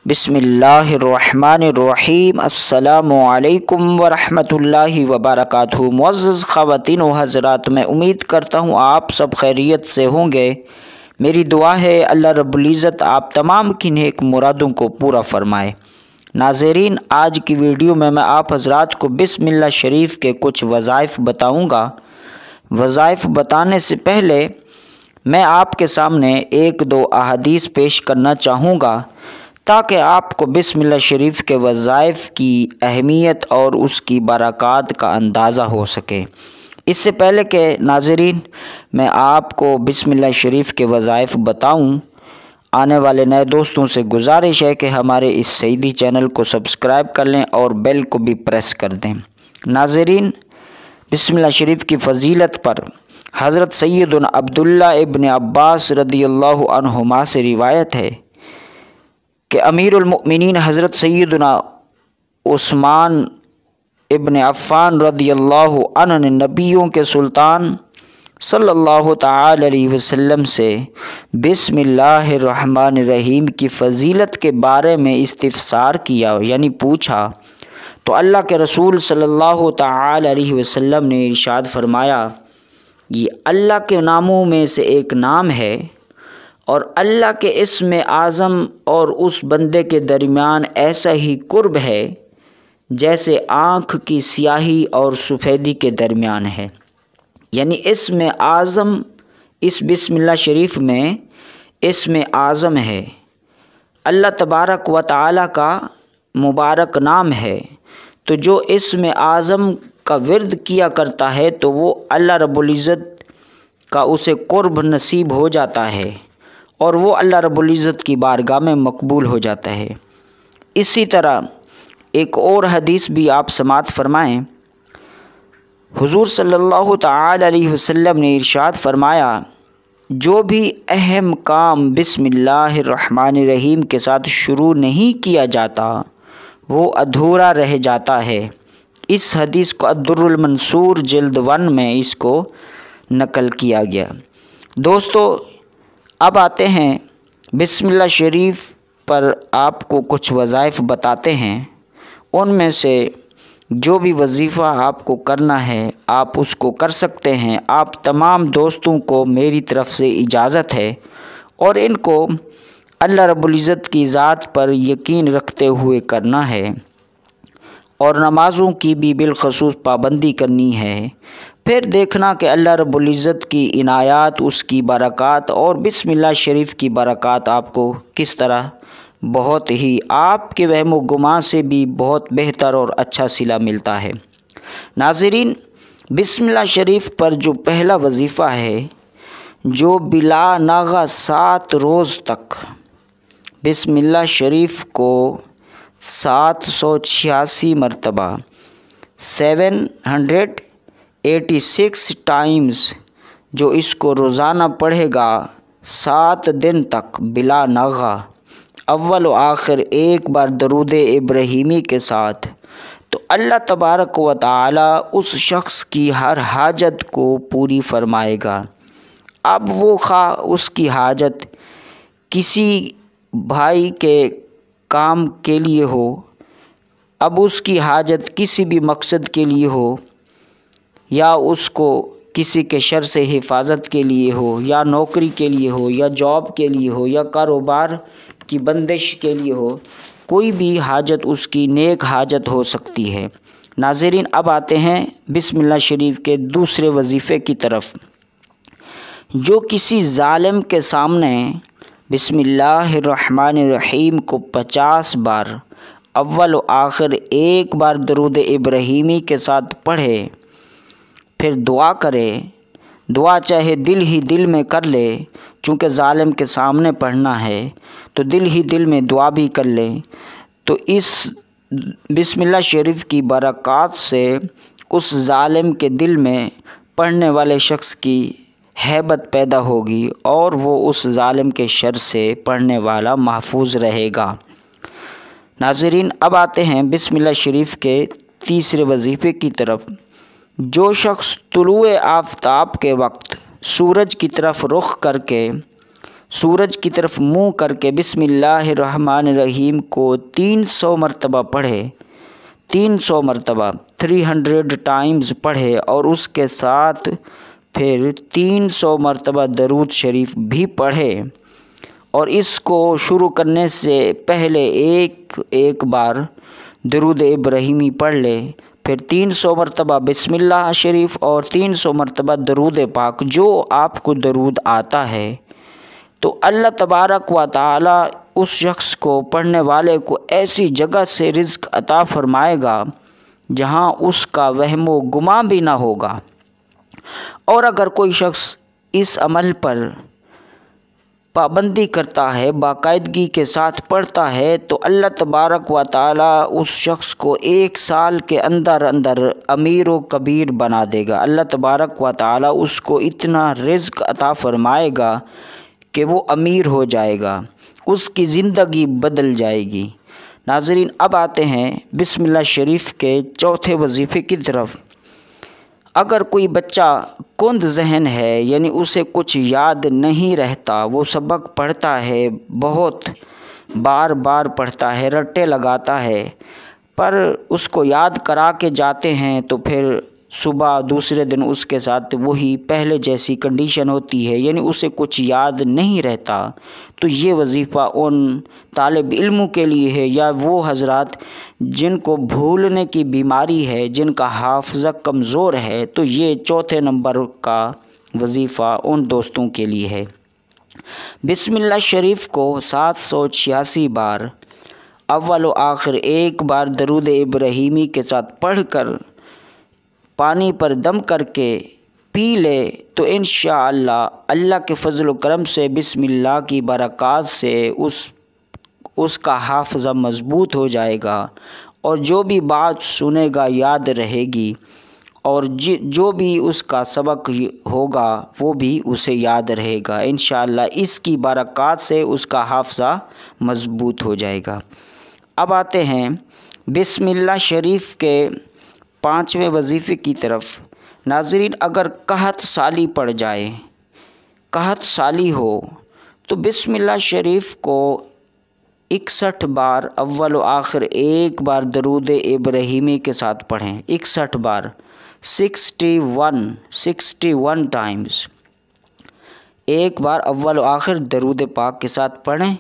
बिस्मिल्लाहिर्रहमानिर्रहीम। अस्सलामुअलैकुम वरहमतुल्लाहि वबरकातुहू। मुअज़्ज़ज़ ख़वातीन व हज़रात, मैं उम्मीद करता हूँ आप सब खैरियत से होंगे। मेरी दुआ है अल्लाह रब्बुल इज़्ज़त आप तमाम की नेक मुरादों को पूरा फ़रमाए। नाज़रीन, आज की वीडियो में मैं आप हज़रात को बिस्मिल्लाह शरीफ के कुछ वज़ाइफ़ बताऊँगा। वज़ाइफ़ बताने से पहले मैं आपके सामने एक दो अहादीस पेश करना चाहूँगा ताकि आपको बिस्मिल्लाह शरीफ के वज़ाइफ़ की अहमियत और उसकी बरक़ात का अंदाज़ा हो सके। इससे पहले कि नाज़रीन मैं आपको बिस्मिल्लाह शरीफ के वज़ाइफ़ बताऊं, आने वाले नए दोस्तों से गुजारिश है कि हमारे इस सईदी चैनल को सब्सक्राइब कर लें और बेल को भी प्रेस कर दें। नाज़रीन, बिस्मिल्लाह शरीफ की फ़जीलत पर हज़रत सैयदना अब्दुल्ला इब्न अब्बास रदियल्लाहु अन्हुमा से रिवायत है कि अमीरुल मुमिनीन हज़रत सैयदना उस्मान इब्न अफ़्फ़ान रदियल्लाहु अन्हु ने नबियों के सुल्तान सल्लल्लाहु तआला अलैहि वसल्लम से बिस्मिल्लाहिर्रहमानिर्रहीम की फ़जीलत के बारे में इस्तिफ़सार किया, यानी पूछा। तो अल्लाह के रसूल सल्लल्लाहु तआला अलैहि वसल्लम ने इरशाद फरमाया, ये अल्लाह के नामों में से एक नाम है और अल्लाह के इस्म आज़म और उस बंदे के दरमियान ऐसा ही कुर्ब है जैसे आँख की स्याही और सफ़ेदी के दरमियान है। यानी इस्म आज़म, इस बिस्मिल्लाह शरीफ में इस्म आज़म है, अल्लाह तबारक व तआला का मुबारक नाम है। तो जो इस्म आज़म का विर्द किया करता है तो वो अल्लाह रब्बुल इज़्ज़त का उसे कुर्ब नसीब हो जाता है और वो अल्लाह रब्बुल इज़्ज़त की बारगाह में मकबूल हो जाता है। इसी तरह एक और हदीस भी आप समात फरमाएं। हुज़ूर सल्लल्लाहु तआला अलैहि वसल्लम ने इरशाद फरमाया, जो भी अहम काम बिस्मिल्लाहिर्रहमानिर्रहीम के साथ शुरू नहीं किया जाता वो अधूरा रह जाता है। इस हदीस को अद्दुर्रुल मंसूर जिल्द 1 में इसको नकल किया गया। दोस्तों, अब आते हैं बिस्मिल्लाह शरीफ पर आपको कुछ वज़ाइफ़ बताते हैं। उनमें से जो भी वजीफ़ा आपको करना है आप उसको कर सकते हैं। आप तमाम दोस्तों को मेरी तरफ़ से इजाज़त है और इनको अल्लाह रब्बुल इज़्ज़त की ज़ात पर यकीन रखते हुए करना है और नमाज़ों की भी बिलख़ुसूस पाबंदी करनी है। फिर देखना कि अल्लाह रब्बुल इज़्ज़त की इनायात, उसकी बरक़ात और बिस्मिल्लाह शरीफ की बरक़ात आपको किस तरह बहुत ही आपके वहम व गुमान से भी बहुत बेहतर और अच्छा सिला मिलता है। नाज़रीन, बिस्मिल्लाह शरीफ पर जो पहला वजीफ़ा है, जो बिला नागा 7 रोज़ तक बिस्मिल्लाह शरीफ को 786 मरतबा 786 टाइम्स जो इसको रोज़ाना पढ़ेगा 7 दिन तक बिला नागा, अव्वल व आखिर एक बार दरूद इब्राहीमी के साथ, तो अल्लाह तबारक व तआला उस शख्स की हर हाजत को पूरी फरमाएगा। अब वो खा उसकी हाजत किसी भाई के काम के लिए हो, अब उसकी हाजत किसी भी मकसद के लिए हो, या उसको किसी के शर से हिफाजत के लिए हो, या नौकरी के लिए हो, या जॉब के लिए हो, या कारोबार की बंदिश के लिए हो, कोई भी हाजत उसकी नेक हाजत हो सकती है। नाज़रीन, अब आते हैं बिस्मिल्लाह शरीफ के दूसरे वजीफ़े की तरफ। जो किसी ज़ालिम के सामने बिस्मिल्लाहिर्रहमानिर्रहीम को 50 बार अव्वल व आखिर एक बार दरूद इब्राहीमी के साथ पढ़े, फिर दुआ करे, दुआ चाहे दिल ही दिल में कर ले, चूँकि ज़ालिम के सामने पढ़ना है तो दिल ही दिल में दुआ भी कर ले, तो इस बिस्मिल्लाह शरीफ की बरक़ात से उस ज़ालिम के दिल में पढ़ने वाले शख्स की हैबत पैदा होगी और वो उस ज़ालिम के शर से पढ़ने वाला महफूज रहेगा। नाज़रीन, अब आते हैं बिस्मिल्लाह शरीफ के तीसरे वजीफ़े की तरफ। जो शख्स तुलुए आफ़ताब के वक्त सूरज की तरफ रुख करके सूरज की तरफ मुँह करके बिस्मिल्लाहिर्रहमानिर्रहीम को 300 मरतबा पढ़े, 300 मरतबा 300 टाइम्स पढ़े, और उसके साथ फिर 300 मरतबा दरूद शरीफ भी पढ़े। और इसको शुरू करने से पहले एक बार दरूद इब्राहिमी पढ़ ले, फिर 300 मरतबा बिस्मिल्लाह शरीफ और 300 मरतबा दरूद पाक। जो आपको दरूद आता है तो अल्लाह तबारक व तआला उस शख्स को, पढ़ने वाले को, ऐसी जगह से रिज़्क अता फ़रमाएगा जहाँ उसका वहमो गुमा भी ना होगा। और अगर कोई शख्स इस अमल पर पाबंदी करता है, बाकायदगी के साथ पढ़ता है, तो अल्लाह तबारक व तआला उस शख्स को 1 साल के अंदर अंदर अमीर व कबीर बना देगा। अल्लाह तबारक व तआला उसको इतना रिज़्क अता फ़रमाएगा कि वो अमीर हो जाएगा, उसकी ज़िंदगी बदल जाएगी। नाज़रीन, अब आते हैं बिस्मिल्लाह शरीफ के चौथे वजीफ़े की तरफ। अगर कोई बच्चा कुंद जहन है, यानी उसे कुछ याद नहीं रहता, वो सबक पढ़ता है, बहुत बार बार पढ़ता है, रट्टे लगाता है, पर उसको याद करा के जाते हैं तो फिर सुबह दूसरे दिन उसके साथ वही पहले जैसी कंडीशन होती है, यानी उसे कुछ याद नहीं रहता, तो ये वजीफ़ा उन तालिब इल्मों के लिए है, या वो हजरात जिनको भूलने की बीमारी है, जिनका हाफ़ज़ा कमज़ोर है, तो ये चौथे नंबर का वजीफ़ा उन दोस्तों के लिए है। बिस्मिल्लाह शरीफ को 786 बार अव्वल व आखिर एक बार दरूद इब्राहिमी के साथ पढ़कर पानी पर दम करके पी ले तो इंशाअल्लाह अल्लाह के फ़ज़ल व करम से, बिस्मिल्लाह की बरक़ात से उसका हाफ़ज़ा मज़बूत हो जाएगा, और जो भी बात सुनेगा याद रहेगी, और जो भी उसका सबक होगा वो भी उसे याद रहेगा। इंशाअल्लाह इसकी बरक़ात से उसका हाफ़ज़ा मज़बूत हो जाएगा। अब आते हैं बिस्मिल्लाह शरीफ के 5वें वजीफ़े की तरफ। नाज़रीन, अगर कहत साली पड़ जाए, कहत साली हो, तो बिस्मिल्लाह शरीफ को 61 बार अव्वल व आखिर एक बार दरूद इब्राहिमी के साथ पढ़ें। 61 बार, 61 टाइम्स एक बार अव्वल व आखिर दरूद पाक के साथ पढ़ें,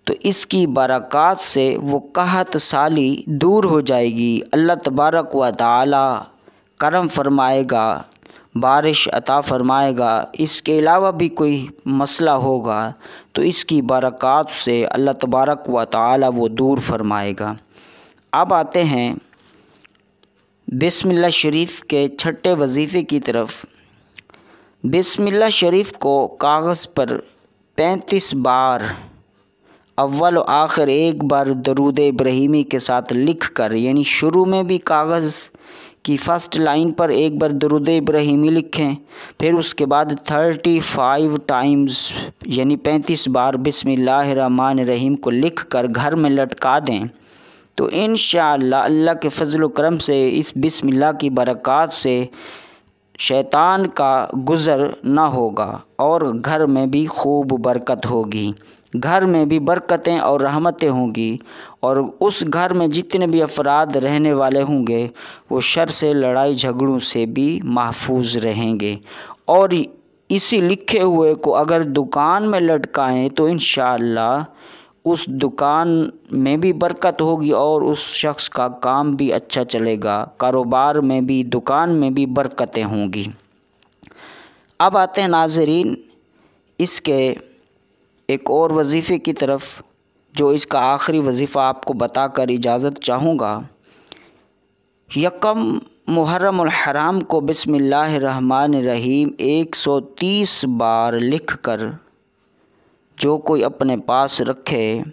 तो इसकी बरक़ात से वो कहत साली दूर हो जाएगी। अल्लाह तबारक व तआला करम फरमाएगा, बारिश अता फ़रमाएगा। इसके अलावा भी कोई मसला होगा तो इसकी बरक़ात से अल्लाह तबारक व तआला वो दूर फरमाएगा। अब आते हैं बिस्मिल्लाह शरीफ के 6ठे वजीफ़े की तरफ। बिस्मिल्लाह शरीफ को कागज़ पर 35 बार अव्वल व आखिर एक बार दरूद इब्राहिमी के साथ लिख कर, यानी शुरू में भी कागज़ की फ़र्स्ट लाइन पर एक बार दरूद इब्राहिमी लिखें, फिर उसके बाद 35 टाइम्स यानी 35 बार बिस्मिल्लाहिर्रहमानिर्रहीम को लिख कर घर में लटका दें, तो इंशाअल्लाह अल्लाह के फ़ज़ल व करम से, इस बिस्मिल्लाह की बरक़ात से शैतान का गुज़र ना होगा और घर में भी खूब बरकत होगी, घर में भी बरकतें और रहमतें होंगी, और उस घर में जितने भी अफराद रहने वाले होंगे वो शर से, लड़ाई झगड़ों से भी महफूज रहेंगे। और इसी लिखे हुए को अगर दुकान में लटकाएं तो इंशाअल्लाह उस दुकान में भी बरकत होगी और उस शख्स का काम भी अच्छा चलेगा, कारोबार में भी, दुकान में भी बरकतें होंगी। अब आते हैं नाज़रीन इसके एक और वजीफ़े की तरफ, जो इसका आखिरी वजीफ़ा आपको बताकर इजाज़त चाहूँगा। यकम मुहर्रमुल हराम को बिस्मिल्लाहिर्रहमानिर्रहीम 130 बार लिखकर जो कोई अपने पास रखे,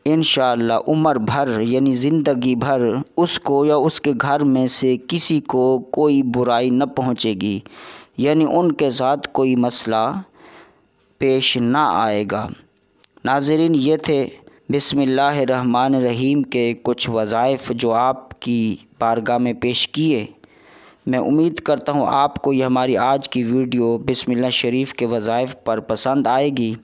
इंशाअल्लाह उम्र भर यानी ज़िंदगी भर उसको या उसके घर में से किसी को कोई बुराई न पहुँचेगी, यानी उनके साथ कोई मसला पेश ना आएगा। नाज़रीन, ये थे बिस्मिल्लाहिर्रहमानिर्रहीम के कुछ वज़ाइफ़ जो आपकी बारगाह में पेश किए। मैं उम्मीद करता हूँ आपको ये हमारी आज की वीडियो बिस्मिल्लाह शरीफ के वज़ाइफ पर पसंद आएगी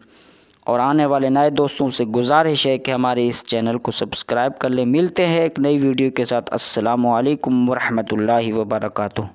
और आने वाले नए दोस्तों से गुजारिश है कि हमारे इस चैनल को सब्सक्राइब कर लें। मिलते हैं एक नई वीडियो के साथ। अस्सलामु अलैकुम वरहमतुल्लाहि वबरकातुहू।